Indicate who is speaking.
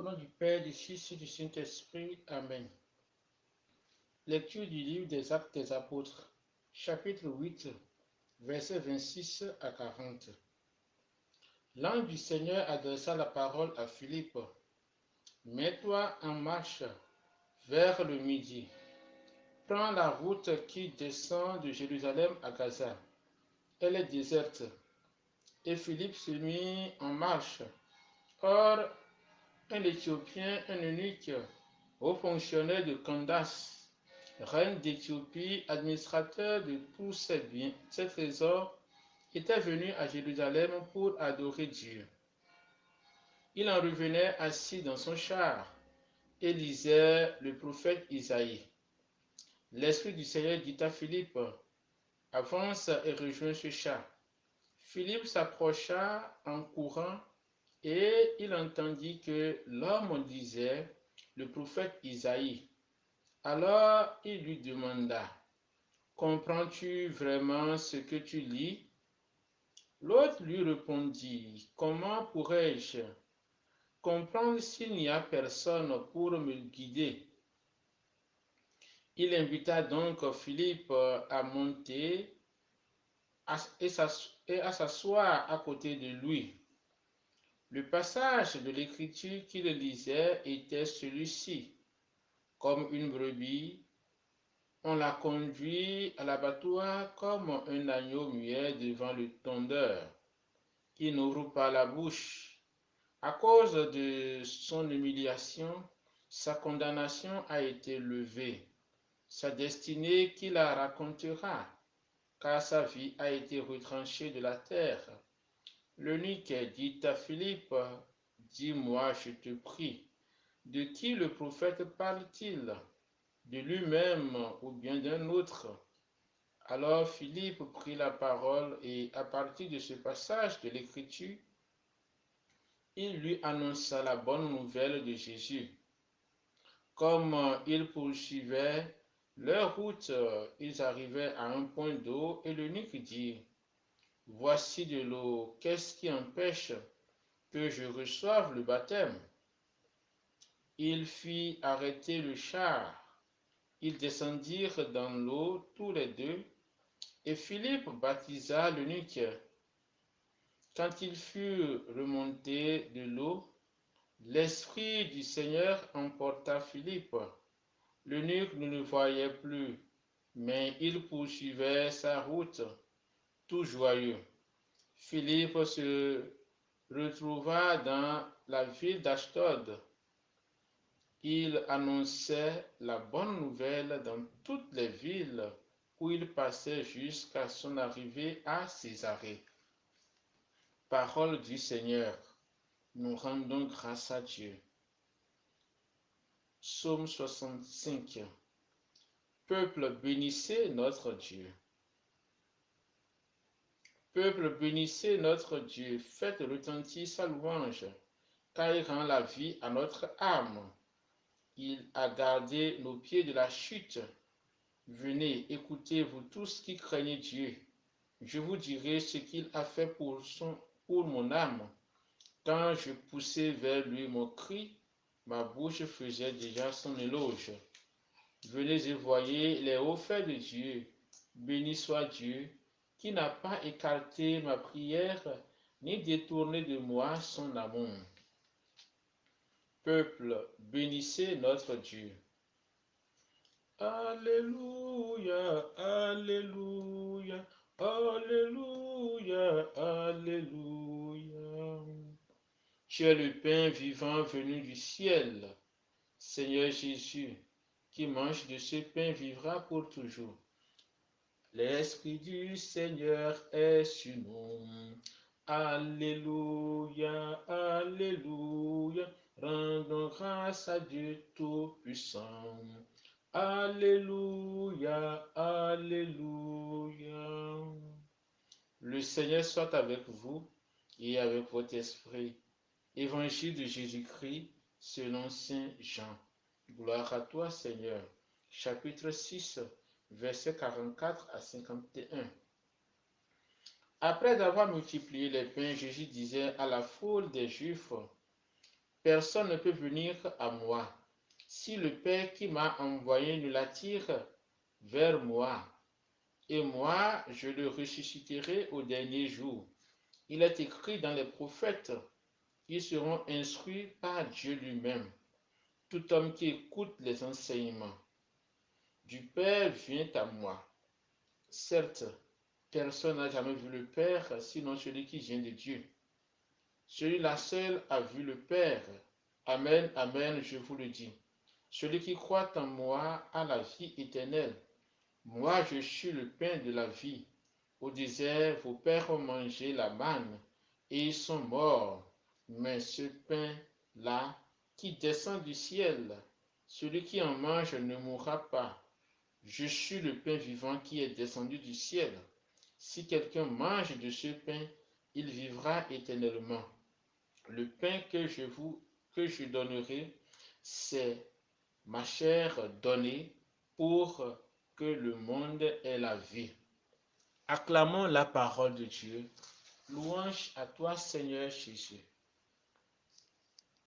Speaker 1: Au nom du Père, du Fils et du Saint-Esprit. Amen. Lecture du livre des Actes des Apôtres, chapitre 8, versets 26 à 40. L'ange du Seigneur adressa la parole à Philippe. Mets-toi en marche vers le midi. Prends la route qui descend de Jérusalem à Gaza. Elle est déserte. Et Philippe se mit en marche. Or, un Éthiopien, un eunuque, haut fonctionnaire de Candace, reine d'Éthiopie, administrateur de tous ses trésors, était venu à Jérusalem pour adorer Dieu. Il en revenait assis dans son char et lisait le prophète Isaïe. L'Esprit du Seigneur dit à Philippe, avance et rejoins ce char. Philippe s'approcha en courant et il entendit que l'homme lisait le prophète Isaïe. Alors il lui demanda, comprends-tu vraiment ce que tu lis? L'autre lui répondit, comment pourrais-je comprendre s'il n'y a personne pour me guider? Il invita donc Philippe à monter et à s'asseoir à côté de lui. Le passage de l'écriture qu'il lisait était celui-ci. Comme une brebis, on la conduit à l'abattoir comme un agneau muet devant le tondeur. Il n'ouvre pas la bouche. À cause de son humiliation, sa condamnation a été levée. Sa destinée qui la racontera, car sa vie a été retranchée de la terre. L'eunuque dit à Philippe, dis-moi, je te prie, de qui le prophète parle-t-il? De lui-même ou bien d'un autre? Alors Philippe prit la parole et à partir de ce passage de l'Écriture, il lui annonça la bonne nouvelle de Jésus. Comme ils poursuivaient leur route, ils arrivaient à un point d'eau et l'eunuque dit, voici de l'eau, qu'est-ce qui empêche que je reçoive le baptême? Il fit arrêter le char. Ils descendirent dans l'eau tous les deux, et Philippe baptisa l'eunuque. Quand il fut remonté de l'eau, l'Esprit du Seigneur emporta Philippe. L'eunuque ne le voyait plus, mais il poursuivait sa route, tout joyeux. Philippe se retrouva dans la ville d'Ashdod. Il annonçait la bonne nouvelle dans toutes les villes où il passait jusqu'à son arrivée à Césarée. Parole du Seigneur, nous rendons grâce à Dieu. Psaume 65. Peuple, bénissez notre Dieu. Peuple, bénissez notre Dieu, faites retentir sa louange, car il rend la vie à notre âme. Il a gardé nos pieds de la chute. Venez, écoutez, vous tous qui craignez Dieu. Je vous dirai ce qu'il a fait pour mon âme. Quand je poussais vers lui mon cri, ma bouche faisait déjà son éloge. Venez et voyez les hauts faits de Dieu. Béni soit Dieu, qui n'a pas écarté ma prière, ni détourné de moi son amour. Peuple, bénissez notre Dieu. Alléluia, Alléluia, Alléluia, Alléluia. Tu es le pain vivant venu du ciel. Seigneur Jésus, qui mange de ce pain vivra pour toujours. L'Esprit du Seigneur est sur nous. Alléluia, Alléluia. Rendons grâce à Dieu Tout-Puissant. Alléluia, Alléluia. Le Seigneur soit avec vous et avec votre esprit. Évangile de Jésus-Christ selon Saint Jean. Gloire à toi, Seigneur. Chapitre 6, versets 44 à 51. Après avoir multiplié les pains, Jésus disait à la foule des Juifs, personne ne peut venir à moi si le Père qui m'a envoyé ne l'attire vers moi. Et moi, je le ressusciterai au dernier jour. Il est écrit dans les prophètes, ils seront instruits par Dieu lui-même. Tout homme qui écoute les enseignements du Père vient à moi. Certes, personne n'a jamais vu le Père, sinon celui qui vient de Dieu. Celui-là seul a vu le Père. Amen, amen, je vous le dis. Celui qui croit en moi a la vie éternelle. Moi, je suis le pain de la vie. Au désert, vos pères ont mangé la manne et ils sont morts. Mais ce pain-là qui descend du ciel, celui qui en mange ne mourra pas. Je suis le pain vivant qui est descendu du ciel. Si quelqu'un mange de ce pain, il vivra éternellement. Le pain que je donnerai, c'est ma chair donnée pour que le monde ait la vie. Acclamons la parole de Dieu. Louange à toi, Seigneur Jésus.